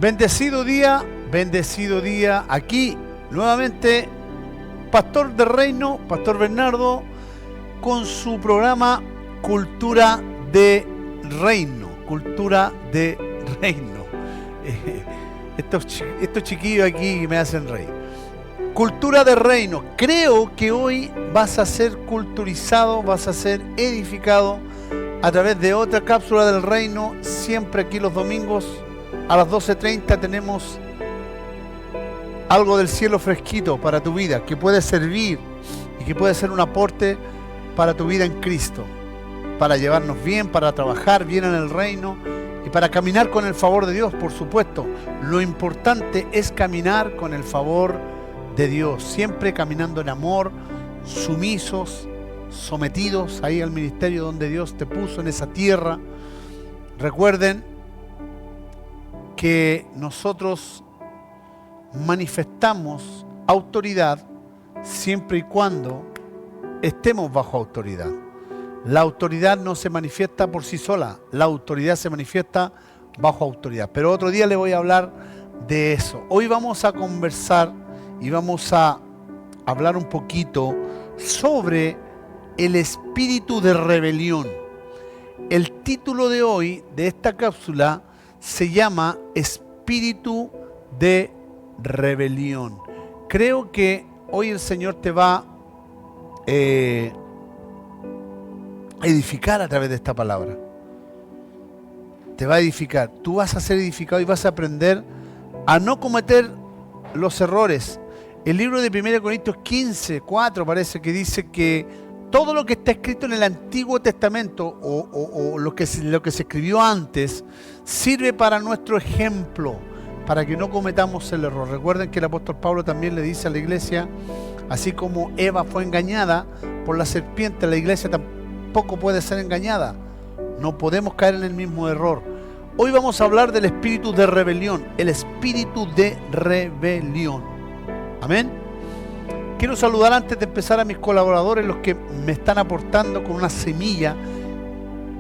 Bendecido día, aquí nuevamente Pastor de Reino, Pastor Bernardo, con su programa Cultura de Reino. Estos chiquillos aquí me hacen reír. Cultura de Reino. Creo que hoy vas a ser culturizado, vas a ser edificado a través de otra cápsula del Reino. Siempre aquí los domingos a las 12:30 tenemos algo del cielo fresquito para tu vida, que puede servir y que puede ser un aporte para tu vida en Cristo, para llevarnos bien, para trabajar bien en el reino y para caminar con el favor de Dios, por supuesto. Lo importante es caminar con el favor de Dios, siempre caminando en amor, sumisos, sometidos ahí al ministerio donde Dios te puso en esa tierra. Recuerden que nosotros manifestamos autoridad siempre y cuando estemos bajo autoridad. La autoridad no se manifiesta por sí sola, la autoridad se manifiesta bajo autoridad. Pero otro día le voy a hablar de eso. Hoy vamos a conversar y vamos a hablar un poquito sobre el espíritu de rebelión. El título de hoy de esta cápsula se llama Espíritu de Rebelión. Creo que hoy el Señor te va a edificar a través de esta palabra. Te va a edificar. Tú vas a ser edificado y vas a aprender a no cometer los errores. El libro de 1 Corintios 15:4 parece que dice que todo lo que está escrito en el Antiguo Testamento o lo que se escribió antes sirve para nuestro ejemplo, para que no cometamos el error. Recuerden que el apóstol Pablo también le dice a la iglesia, así como Eva fue engañada por la serpiente, la iglesia tampoco puede ser engañada. No podemos caer en el mismo error. Hoy vamos a hablar del espíritu de rebelión, el espíritu de rebelión. Amén. Quiero saludar antes de empezar a mis colaboradores, los que me están aportando con una semilla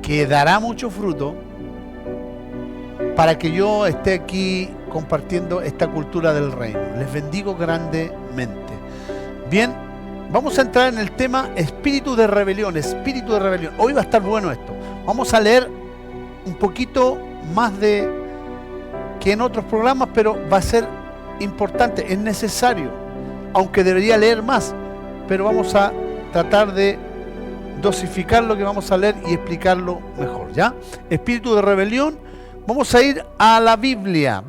que dará mucho fruto para que yo esté aquí compartiendo esta cultura del reino. Les bendigo grandemente. Bien, vamos a entrar en el tema espíritu de rebelión, espíritu de rebelión. Hoy va a estar bueno esto. Vamos a leer un poquito más que en otros programas, pero va a ser importante, es necesario, aunque debería leer más, pero vamos a tratar de dosificar lo que vamos a leer y explicarlo mejor, ¿ya? Espíritu de rebelión. Vamos a ir a la Biblia,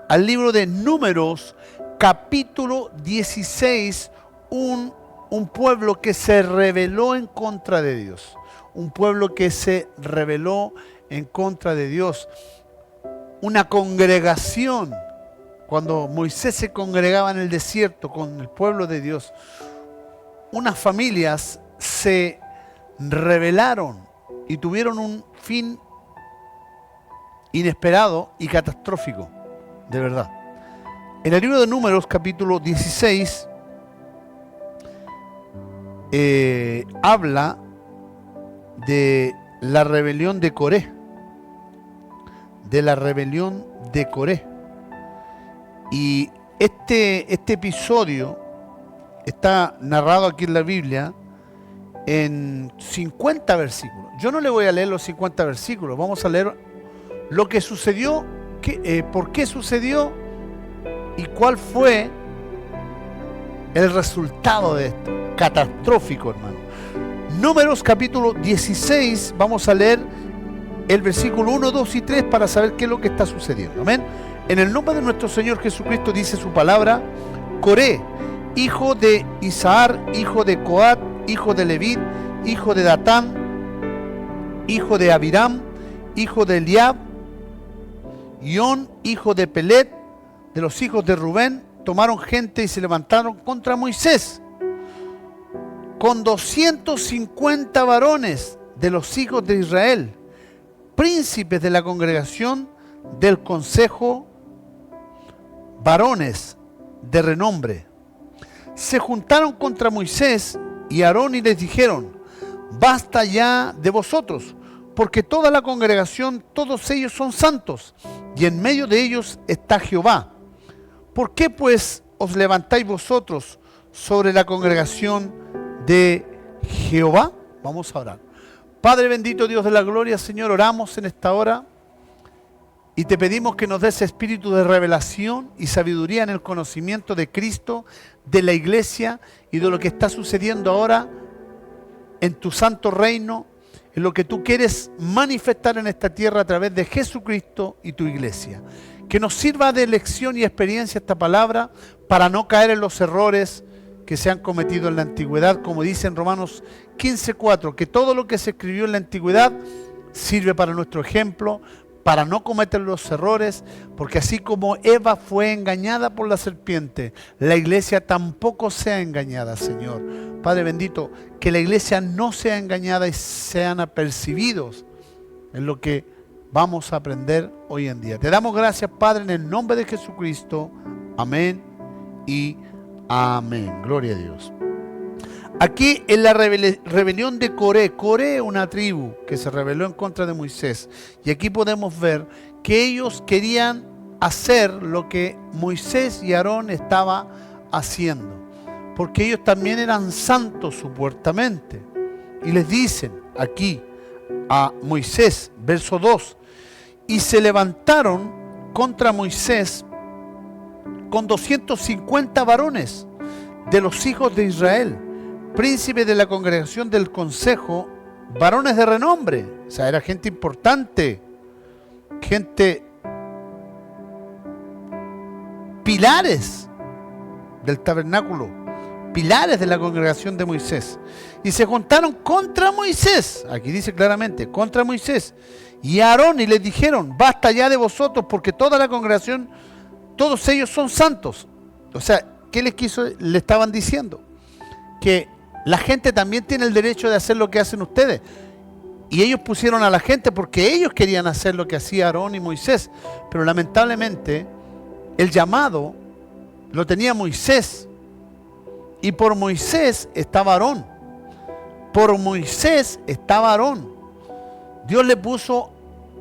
al libro de Números, capítulo 16, un pueblo que se rebeló en contra de Dios, un pueblo que se rebeló en contra de Dios, una congregación. Cuando Moisés se congregaba en el desierto con el pueblo de Dios, unas familias se rebelaron y tuvieron un fin inesperado y catastrófico, de verdad. En el libro de Números, capítulo 16, habla de la rebelión de Coré. Y este episodio está narrado aquí en la Biblia en 50 versículos. Yo no le voy a leer los 50 versículos, vamos a leer lo que sucedió, por qué sucedió y cuál fue el resultado de esto. Catastrófico, hermano. Números capítulo 16, vamos a leer el versículo 1, 2 y 3 para saber qué es lo que está sucediendo. Amén. En el nombre de nuestro Señor Jesucristo dice su palabra: Coré, hijo de Isahar, hijo de Coat, hijo de Leví, hijo de Datán, hijo de Abiram, hijo de Eliab, Ión, hijo de Pelet, de los hijos de Rubén, tomaron gente y se levantaron contra Moisés, con 250 varones de los hijos de Israel, príncipes de la congregación del consejo, varones de renombre. Se juntaron contra Moisés y Aarón y les dijeron: basta ya de vosotros, porque toda la congregación, todos ellos son santos. y en medio de ellos está Jehová. ¿Por qué pues os levantáis vosotros sobre la congregación de Jehová? Vamos a orar. Padre bendito, Dios de la gloria, Señor, oramos en esta hora y te pedimos que nos des espíritu de revelación y sabiduría en el conocimiento de Cristo, de la iglesia y de lo que está sucediendo ahora en tu santo reino, en lo que tú quieres manifestar en esta tierra a través de Jesucristo y tu iglesia. Que nos sirva de lección y experiencia esta palabra para no caer en los errores que se han cometido en la antigüedad, como dice en Romanos 15:4, que todo lo que se escribió en la antigüedad sirve para nuestro ejemplo, para no cometer los errores, porque así como Eva fue engañada por la serpiente, la iglesia tampoco sea engañada, Señor. Padre bendito, que la iglesia no sea engañada y sean apercibidos en lo que vamos a aprender hoy en día. Te damos gracias, Padre, en el nombre de Jesucristo. Amén y amén. Gloria a Dios. Aquí en la rebelión de Coré, Coré, una tribu que se rebeló en contra de Moisés. Y aquí podemos ver que ellos querían hacer lo que Moisés y Aarón estaban haciendo. Porque ellos también eran santos supuestamente. Y les dicen aquí a Moisés, verso 2, y se levantaron contra Moisés con 250 varones de los hijos de Israel, príncipes de la congregación del consejo, varones de renombre. O sea, era gente importante, gente, pilares del tabernáculo, pilares de la congregación de Moisés. Y se juntaron contra Moisés, aquí dice claramente, contra Moisés y Aarón, y les dijeron: basta ya de vosotros, porque toda la congregación, todos ellos son santos. O sea, ¿qué le estaban diciendo? Que la gente también tiene el derecho de hacer lo que hacen ustedes. Y ellos pusieron a la gente porque ellos querían hacer lo que hacía Aarón y Moisés. Pero lamentablemente el llamado lo tenía Moisés. Y por Moisés estaba Aarón. Por Moisés estaba Aarón. Dios le puso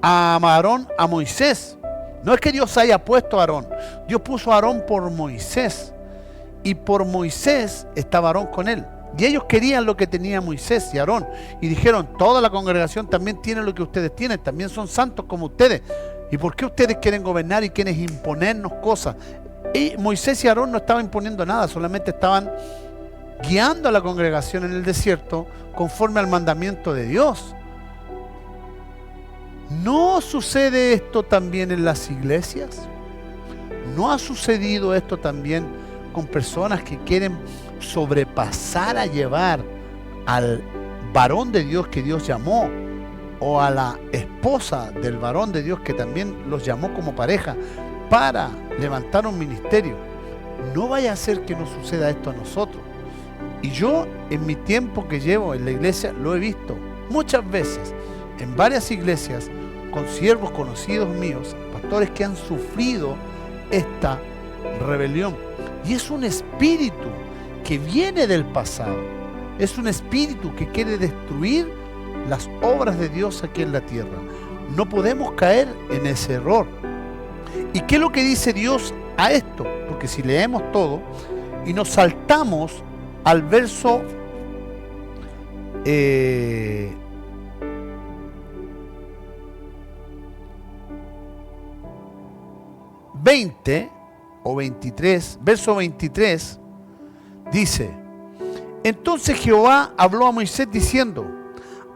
a Aarón a Moisés. No es que Dios haya puesto a Aarón. Dios puso a Aarón por Moisés. Y por Moisés estaba Aarón con él. Y ellos querían lo que tenía Moisés y Aarón. Y dijeron: toda la congregación también tiene lo que ustedes tienen. También son santos como ustedes. ¿Y por qué ustedes quieren gobernar y quieren imponernos cosas? Y Moisés y Aarón no estaban imponiendo nada. Solamente estaban guiando a la congregación en el desierto conforme al mandamiento de Dios. ¿No sucede esto también en las iglesias? ¿No ha sucedido esto también con personas que quieren sobrepasar a llevar al varón de Dios que Dios llamó, o a la esposa del varón de Dios que también los llamó como pareja, para levantar un ministerio? No vaya a ser que nos suceda esto a nosotros. Y yo, en mi tiempo que llevo en la iglesia, lo he visto muchas veces en varias iglesias con siervos conocidos míos, pastores que han sufrido esta rebelión. Y es un espíritu que viene del pasado. Es un espíritu que quiere destruir las obras de Dios aquí en la tierra. No podemos caer en ese error. ¿Y qué es lo que dice Dios a esto? Porque si leemos todo y nos saltamos al verso 20 o 23, verso 23, dice: entonces Jehová habló a Moisés diciendo: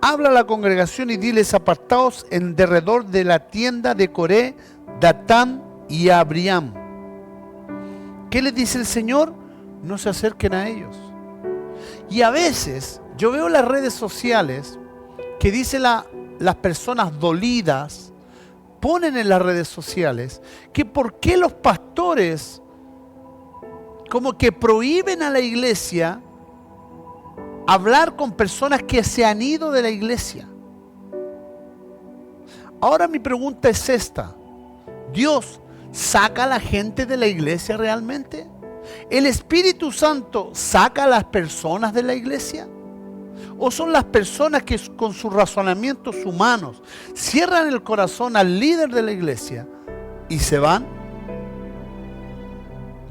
habla a la congregación y diles: apartaos en derredor de la tienda de Coré, Datán y Abiram. ¿Qué les dice el Señor? No se acerquen a ellos. Y a veces yo veo las redes sociales que dicen las personas dolidas, ponen en las redes sociales que por qué los pastores como que prohíben a la iglesia hablar con personas que se han ido de la iglesia. Ahora mi pregunta es esta: ¿Dios saca a la gente de la iglesia realmente? ¿El Espíritu Santo saca a las personas de la iglesia? ¿O son las personas que con sus razonamientos humanos cierran el corazón al líder de la iglesia y se van.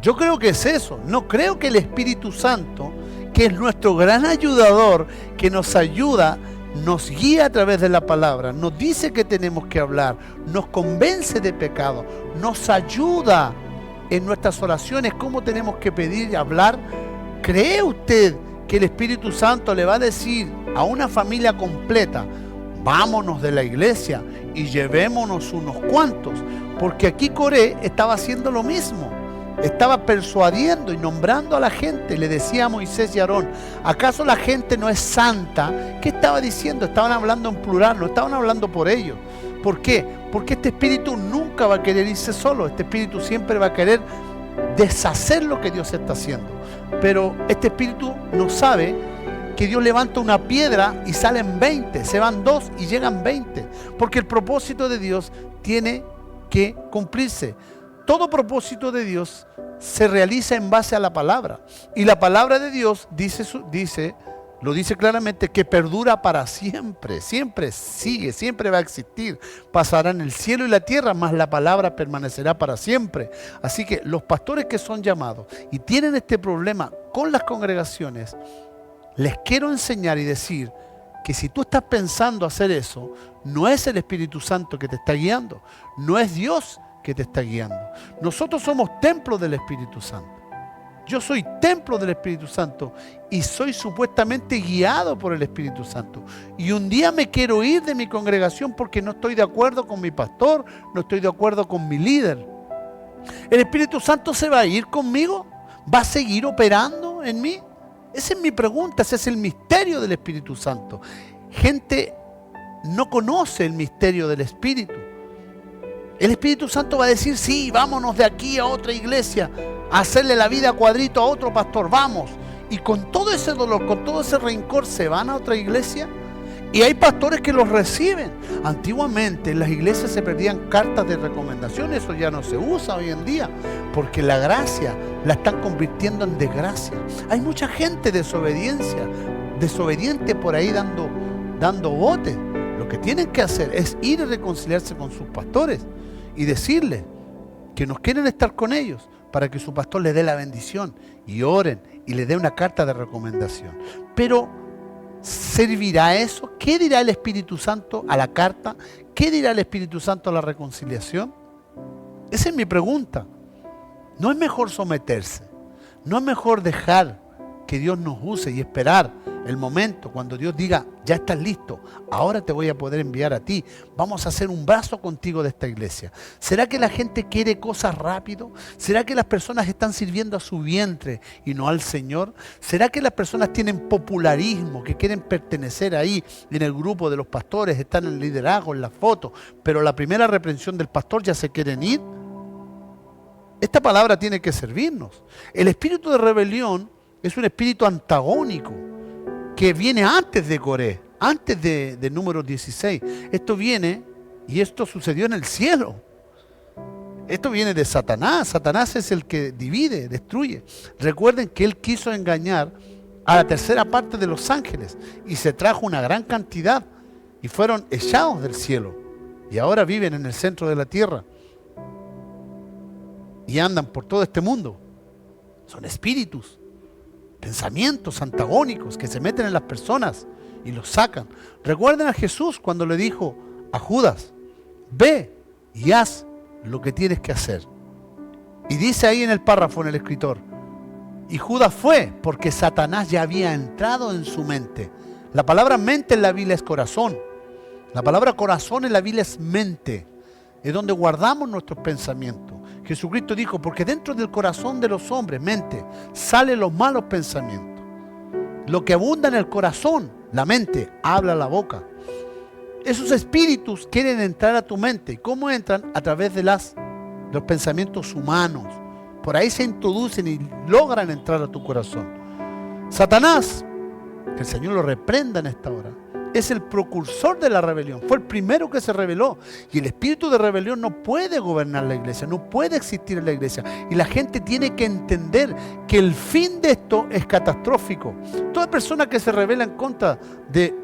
Yo creo que es eso. No creo que el Espíritu Santo, que es nuestro gran ayudador, que nos ayuda, nos guía a través de la palabra, nos dice que tenemos que hablar, nos convence de pecado, nos ayuda en nuestras oraciones, cómo tenemos que pedir y hablar. ¿Cree usted que el Espíritu Santo le va a decir a una familia completa, vámonos de la iglesia y llevémonos unos cuantos? Porque aquí Coré estaba haciendo lo mismo. Estaba persuadiendo y nombrando a la gente. Le decía a Moisés y Aarón, ¿acaso la gente no es santa? ¿Qué estaba diciendo? Estaban hablando en plural, no estaban hablando por ellos. ¿Por qué? Porque este espíritu nunca va a querer irse solo. Este espíritu siempre va a querer deshacer lo que Dios está haciendo. Pero este espíritu no sabe que Dios levanta una piedra y salen 20, se van 2 y llegan 20. Porque el propósito de Dios tiene que cumplirse. Todo propósito de Dios se realiza en base a la palabra. Y la palabra de Dios lo dice claramente, que perdura para siempre. Siempre sigue, siempre va a existir. Pasarán el cielo y la tierra, mas la palabra permanecerá para siempre. Así que los pastores que son llamados y tienen este problema con las congregaciones, les quiero enseñar y decir que si tú estás pensando hacer eso, no es el Espíritu Santo que te está guiando, no es Dios que te está guiando. Nosotros somos templo del Espíritu Santo. Yo soy templo del Espíritu Santo y soy supuestamente guiado por el Espíritu Santo. Y un día me quiero ir de mi congregación porque no estoy de acuerdo con mi pastor, no estoy de acuerdo con mi líder. ¿El Espíritu Santo se va a ir conmigo? ¿Va a seguir operando en mí? Esa es mi pregunta, ese es el misterio del Espíritu Santo. Gente no conoce el misterio del Espíritu. El Espíritu Santo va a decir, sí, vámonos de aquí a otra iglesia, a hacerle la vida a cuadrito a otro pastor, vamos. Y con todo ese dolor, con todo ese rencor, se van a otra iglesia. Y hay pastores que los reciben. Antiguamente en las iglesias se perdían cartas de recomendación, eso ya no se usa hoy en día, porque la gracia la están convirtiendo en desgracia. Hay mucha gente desobediente por ahí dando bote. Lo que tienen que hacer es ir a reconciliarse con sus pastores y decirles que nos quieren estar con ellos para que su pastor les dé la bendición y oren y les dé una carta de recomendación. Pero ¿servirá eso? ¿Qué dirá el Espíritu Santo a la carta? ¿Qué dirá el Espíritu Santo a la reconciliación? Esa es mi pregunta. ¿No es mejor someterse? ¿No es mejor dejar que Dios nos use y esperar el momento cuando Dios diga, ya estás listo, ahora te voy a poder enviar a ti, vamos a hacer un brazo contigo de esta iglesia? ¿Será que la gente quiere cosas rápido? ¿Será que las personas están sirviendo a su vientre y no al Señor? ¿Será que las personas tienen popularismo, que quieren pertenecer ahí en el grupo de los pastores, están en el liderazgo, en la foto, pero la primera reprensión del pastor ya se quieren ir? Esta palabra tiene que servirnos. El espíritu de rebelión es un espíritu antagónico que viene antes de Coré, antes de Números 16. Esto viene, y esto sucedió en el cielo. Esto viene de Satanás. Satanás es el que divide, destruye. Recuerden que él quiso engañar a la tercera parte de los ángeles y se trajo una gran cantidad y fueron echados del cielo y ahora viven en el centro de la tierra y andan por todo este mundo. Son espíritus, pensamientos antagónicos que se meten en las personas y los sacan. Recuerden a Jesús cuando le dijo a Judas, ve y haz lo que tienes que hacer. Y dice ahí en el párrafo, en el escritor, y Judas fue porque Satanás ya había entrado en su mente. La palabra mente en la Biblia es corazón. La palabra corazón en la Biblia es mente. Es donde guardamos nuestros pensamientos. Jesucristo dijo, porque dentro del corazón de los hombres, mente, salen los malos pensamientos. Lo que abunda en el corazón, la mente, habla la boca. Esos espíritus quieren entrar a tu mente. ¿Y cómo entran? A través de los pensamientos humanos. Por ahí se introducen y logran entrar a tu corazón. Satanás, que el Señor lo reprenda en esta hora, es el precursor de la rebelión. Fue el primero que se rebeló. Y el espíritu de rebelión no puede gobernar la iglesia, no puede existir en la iglesia. Y la gente tiene que entender que el fin de esto es catastrófico. Toda persona que se rebela en contra de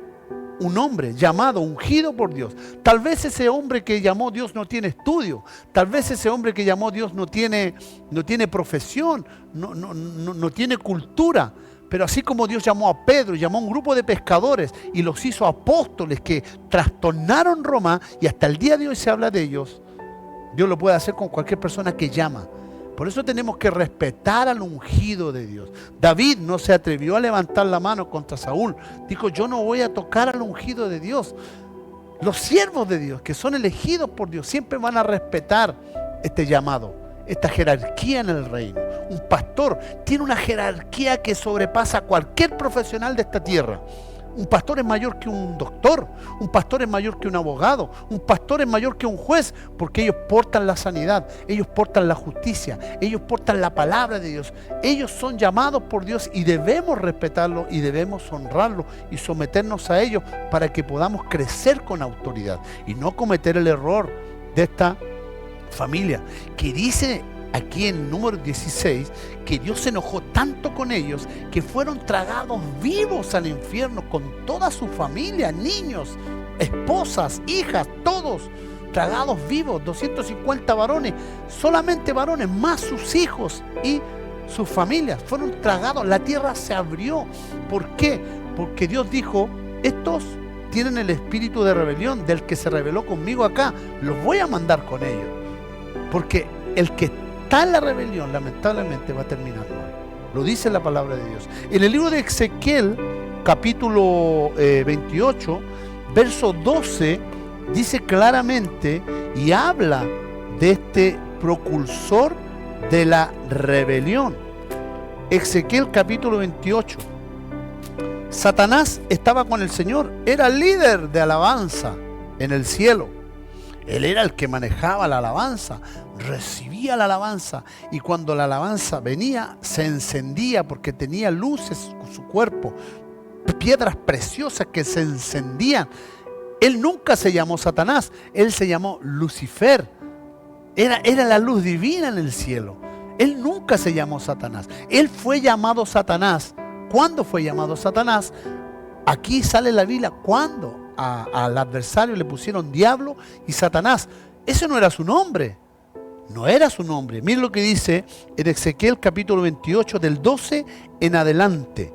un hombre llamado, ungido por Dios. Tal vez ese hombre que llamó Dios no tiene estudio. Tal vez ese hombre que llamó Dios no tiene profesión, no tiene cultura. Pero así como Dios llamó a Pedro, llamó a un grupo de pescadores y los hizo apóstoles que trastornaron Roma, y hasta el día de hoy se habla de ellos, Dios lo puede hacer con cualquier persona que llama. Por eso tenemos que respetar al ungido de Dios. David no se atrevió a levantar la mano contra Saúl. Dijo, yo no voy a tocar al ungido de Dios. Los siervos de Dios, que son elegidos por Dios, siempre van a respetar este llamado, esta jerarquía en el reino. Un pastor tiene una jerarquía que sobrepasa a cualquier profesional de esta tierra. Un pastor es mayor que un doctor, un pastor es mayor que un abogado, un pastor es mayor que un juez, porque ellos portan la sanidad, ellos portan la justicia, ellos portan la palabra de Dios. Ellos son llamados por Dios y debemos respetarlos y debemos honrarlos y someternos a ellos para que podamos crecer con autoridad y no cometer el error de esta familia que dice aquí en número 16, que Dios se enojó tanto con ellos que fueron tragados vivos al infierno con toda su familia, niños, esposas, hijas, todos tragados vivos, 250 varones, solamente varones, más sus hijos y sus familias, fueron tragados, la tierra se abrió. ¿Por qué? Porque Dios dijo, estos tienen el espíritu de rebelión del que se rebeló conmigo acá, los voy a mandar con ellos, porque el que está en la rebelión lamentablemente va a terminar mal. Lo dice la palabra de Dios. En el libro de Ezequiel, capítulo 28, verso 12, dice claramente y habla de este precursor de la rebelión. Ezequiel capítulo 28. Satanás estaba con el Señor, era el líder de alabanza en el cielo. Él era el que manejaba la alabanza, recibía la alabanza, y cuando la alabanza venía se encendía porque tenía luces en su cuerpo, piedras preciosas que se encendían. Él nunca se llamó Satanás, él se llamó Lucifer. Era la luz divina en el cielo. Él nunca se llamó Satanás. Él fue llamado Satanás. ¿Cuándo fue llamado Satanás? Aquí sale la Biblia. ¿Cuándo? Al adversario le pusieron diablo y Satanás. Ese no era su nombre. No era su nombre. Miren lo que dice en Ezequiel capítulo 28 del 12 en adelante.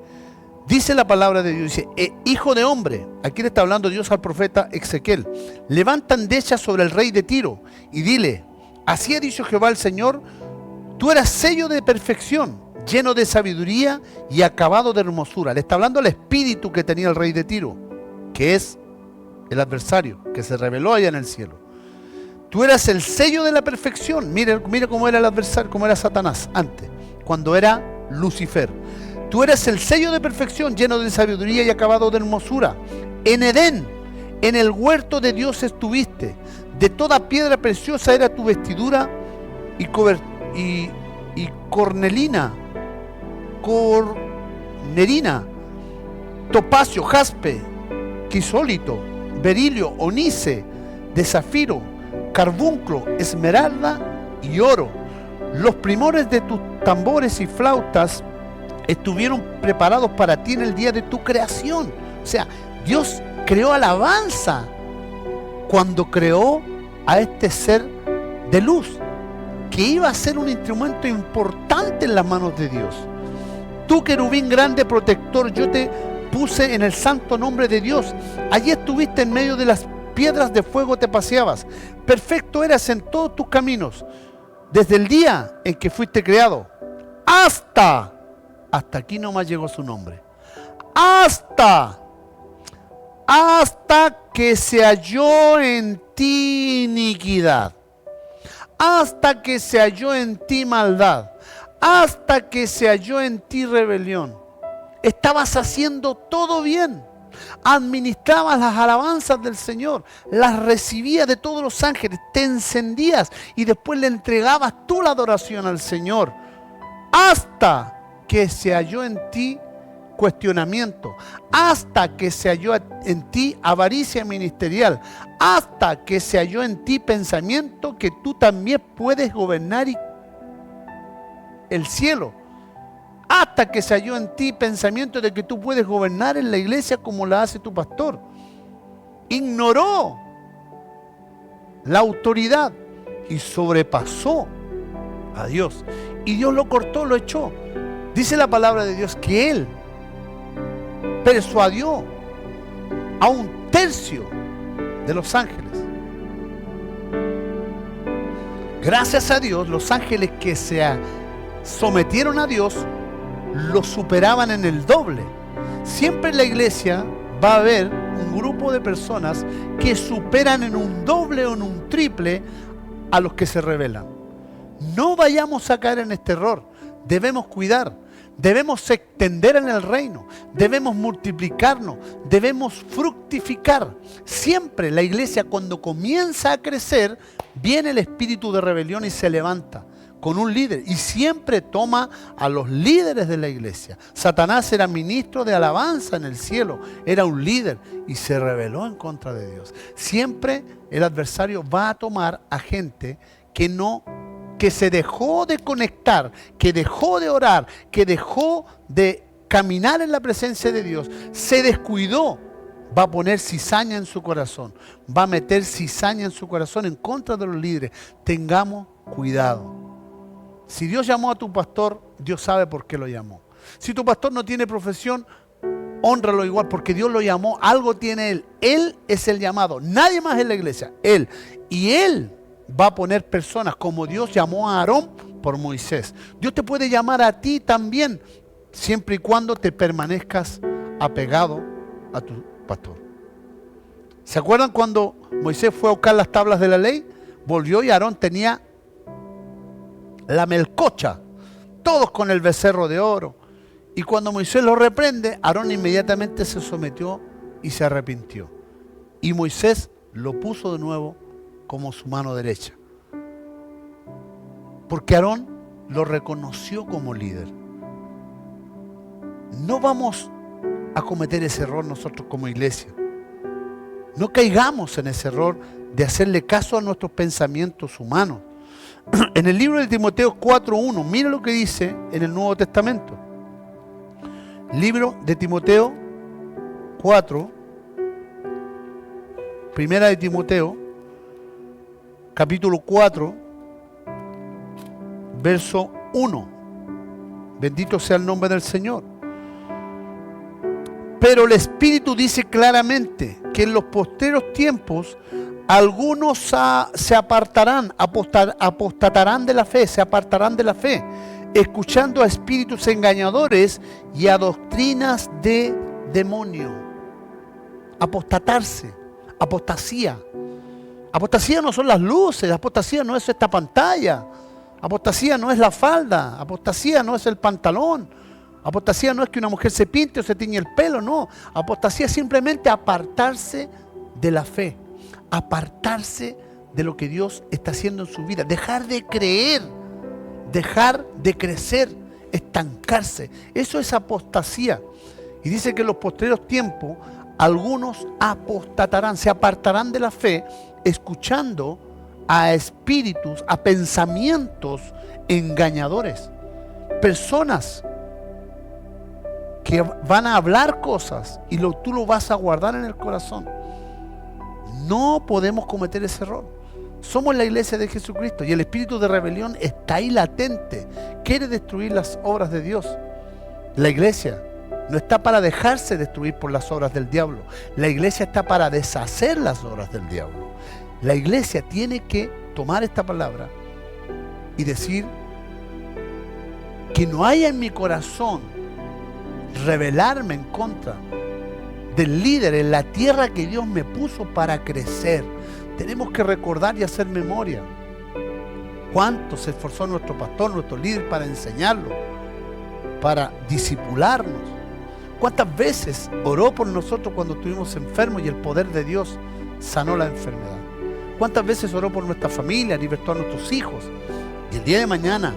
Dice la palabra de Dios, dice, hijo de hombre, aquí le está hablando Dios al profeta Ezequiel, levanta endecha sobre el rey de Tiro y dile, así ha dicho Jehová el Señor, tú eras sello de perfección, lleno de sabiduría y acabado de hermosura. Le está hablando al espíritu que tenía el rey de Tiro, que es el adversario, que se rebeló allá en el cielo. Tú eras el sello de la perfección. Mira cómo era el adversario, cómo era Satanás antes, cuando era Lucifer. Tú eres el sello de perfección, lleno de sabiduría y acabado de hermosura. En Edén, en el huerto de Dios estuviste. De toda piedra preciosa era tu vestidura y cornerina, topacio, jaspe, crisólito, berilio, onice, de zafiro, carbunclo, esmeralda y oro. Los primores de tus tambores y flautas estuvieron preparados para ti en el día de tu creación. O sea, Dios creó alabanza cuando creó a este ser de luz, que iba a ser un instrumento importante en las manos de Dios. Tú, querubín grande protector, yo te puse en el santo nombre de Dios. Allí estuviste en medio de las piedras de fuego, te paseabas. Perfecto eras en todos tus caminos, desde el día en que fuiste creado hasta aquí nomás llegó su nombre. Hasta que se halló en ti iniquidad, hasta que se halló en ti maldad, hasta que se halló en ti rebelión. Estabas haciendo todo bien. Administrabas las alabanzas del Señor, las recibías de todos los ángeles, te encendías y después le entregabas tú la adoración al Señor. Hasta que se halló en ti cuestionamiento, hasta que se halló en ti avaricia ministerial, hasta que se halló en ti pensamiento que tú también puedes gobernar el cielo, hasta que se halló en ti pensamiento de que tú puedes gobernar en la iglesia como la hace tu pastor. ignoró la autoridad y sobrepasó a Dios. Y Dios lo cortó, lo echó. Dice la palabra de Dios que él persuadió a 1/3 de los ángeles. Gracias a Dios, los ángeles que se sometieron a Dios lo superaban en el doble. Siempre en la iglesia va a haber un grupo de personas que superan en un doble o en un triple a los que se rebelan. No vayamos a caer en este error. Debemos cuidar, debemos extender en el reino, debemos multiplicarnos, debemos fructificar. Siempre la iglesia, cuando comienza a crecer, viene el espíritu de rebelión y se levanta con un líder, y siempre toma a los líderes de la iglesia. Satanás era ministro de alabanza en el cielo, era un líder y se rebeló en contra de Dios. Siempre el adversario va a tomar a gente que se dejó de conectar, que dejó de orar, que dejó de caminar en la presencia de Dios, se descuidó. Va a poner cizaña en su corazón, va a meter cizaña en su corazón en contra de los líderes. Tengamos cuidado. Si Dios llamó a tu pastor, Dios sabe por qué lo llamó. Si tu pastor no tiene profesión, hónralo igual, porque Dios lo llamó, algo tiene él. Él es el llamado, nadie más en la iglesia, él. Y él va a poner personas como Dios llamó a Aarón por Moisés. Dios te puede llamar a ti también, siempre y cuando te permanezcas apegado a tu pastor. ¿Se acuerdan cuando Moisés fue a buscar las tablas de la ley? Volvió y Aarón tenía la melcocha, todos con el becerro de oro. Y cuando Moisés lo reprende, Aarón inmediatamente se sometió y se arrepintió. Y Moisés lo puso de nuevo como su mano derecha. Porque Aarón lo reconoció como líder. No vamos a cometer ese error nosotros como iglesia. No caigamos en ese error de hacerle caso a nuestros pensamientos humanos. En el libro de Timoteo 4:1, mira lo que dice en el Nuevo Testamento. Libro de Timoteo 4, primera de Timoteo, capítulo 4, verso 1. Bendito sea el nombre del Señor. Pero el Espíritu dice claramente que en los postreros tiempos algunos se apartarán, apostatarán de la fe, se apartarán de la fe, escuchando a espíritus engañadores y a doctrinas de demonio. Apostatarse, apostasía. Apostasía no son las luces, apostasía no es esta pantalla, apostasía no es la falda, apostasía no es el pantalón, apostasía no es que una mujer se pinte o se tiñe el pelo, no. Apostasía es simplemente apartarse de la fe, apartarse de lo que Dios está haciendo en su vida, dejar de creer, dejar de crecer, estancarse. Eso es apostasía. Y dice que en los postreros tiempos algunos apostatarán, se apartarán de la fe, escuchando a espíritus, a pensamientos engañadores. Personas que van a hablar cosas y tú lo vas a guardar en el corazón. No podemos cometer ese error. Somos la iglesia de Jesucristo y el espíritu de rebelión está ahí latente. Quiere destruir las obras de Dios. La iglesia no está para dejarse destruir por las obras del diablo. La iglesia está para deshacer las obras del diablo. La iglesia tiene que tomar esta palabra y decir que no haya en mi corazón rebelarme en contra del líder en la tierra que Dios me puso para crecer. Tenemos que recordar y hacer memoria cuánto se esforzó nuestro pastor, nuestro líder, para enseñarlo, para discipularnos. Cuántas veces oró por nosotros cuando estuvimos enfermos y el poder de Dios sanó la enfermedad. Cuántas veces oró por nuestra familia, libertó a nuestros hijos. Y el día de mañana,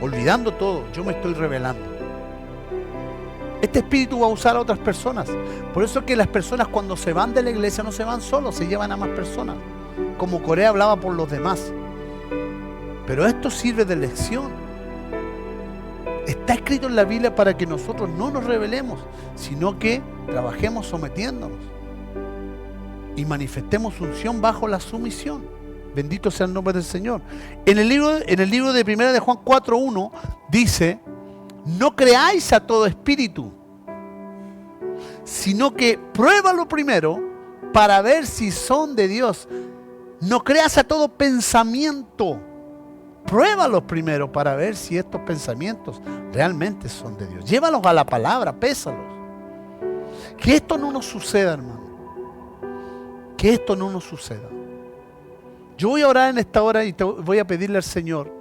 olvidando todo, yo me estoy rebelando. Este espíritu va a usar a otras personas. Por eso es que las personas cuando se van de la iglesia no se van solos, se llevan a más personas. Como Corea hablaba por los demás. Pero esto sirve de lección. Está escrito en la Biblia para que nosotros no nos rebelemos, sino que trabajemos sometiéndonos. y manifestemos unción bajo la sumisión. Bendito sea el nombre del Señor. En el libro de Primera de Juan 4:1 dice: no creáis a todo espíritu, sino que pruébalo primero para ver si son de Dios. No creas a todo pensamiento. Pruébalos primero para ver si estos pensamientos realmente son de Dios. Llévalos a la palabra, pésalos. Que esto no nos suceda, hermano. Que esto no nos suceda. Yo voy a orar en esta hora y voy a pedirle al Señor,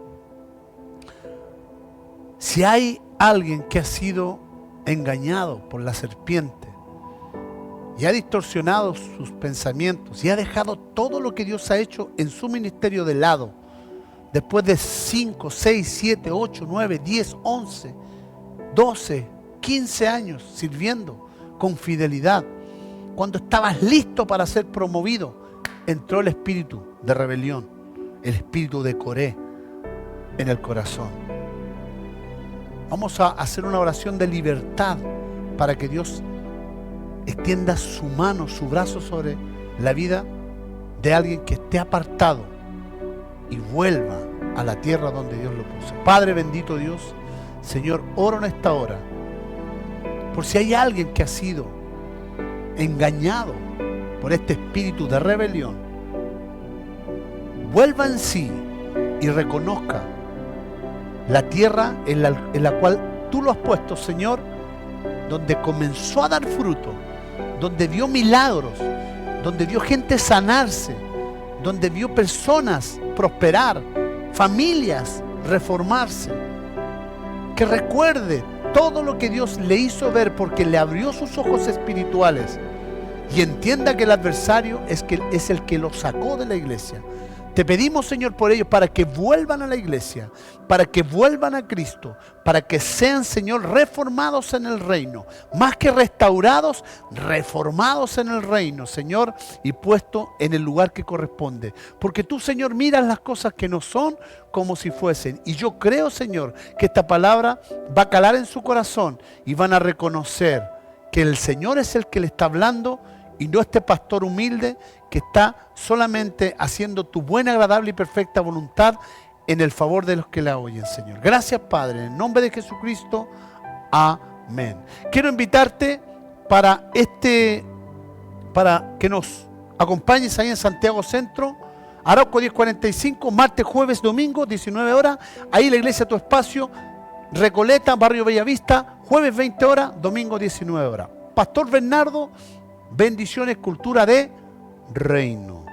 si hay alguien que ha sido engañado por la serpiente y ha distorsionado sus pensamientos y ha dejado todo lo que Dios ha hecho en su ministerio de lado, después de 5, 6, 7, 8, 9, 10, 11, 12, 15 años sirviendo con fidelidad, cuando estabas listo para ser promovido, entró el espíritu de rebelión, el espíritu de Coré en el corazón. Vamos a hacer una oración de libertad para que Dios extienda su mano, su brazo sobre la vida de alguien que esté apartado y vuelva a la tierra donde Dios lo puso. Padre bendito Dios, Señor, oro en esta hora por si hay alguien que ha sido engañado por este espíritu de rebelión, vuelva en sí y reconozca la tierra en la cual tú lo has puesto, Señor, donde comenzó a dar fruto, donde vio milagros, donde vio gente sanarse, donde vio personas prosperar, familias reformarse. Que recuerde todo lo que Dios le hizo ver, porque le abrió sus ojos espirituales, y entienda que el adversario es el que lo sacó de la iglesia. Te pedimos, Señor, por ellos, para que vuelvan a la iglesia, para que vuelvan a Cristo, para que sean, Señor, reformados en el reino, más que restaurados, reformados en el reino, Señor, y puesto en el lugar que corresponde. Porque tú, Señor, miras las cosas que no son como si fuesen. Y yo creo, Señor, que esta palabra va a calar en su corazón y van a reconocer que el Señor es el que le está hablando, y no este pastor humilde que está solamente haciendo tu buena, agradable y perfecta voluntad en el favor de los que la oyen, Señor. Gracias, Padre, en el nombre de Jesucristo. Amén. Quiero invitarte para que nos acompañes ahí en Santiago Centro, Arauco 1045, martes, jueves, domingo, 19 horas. Ahí la iglesia Tu Espacio, Recoleta, Barrio Bellavista, jueves 20 horas, domingo 19 horas. Pastor Bernardo, bendiciones, cultura de reino.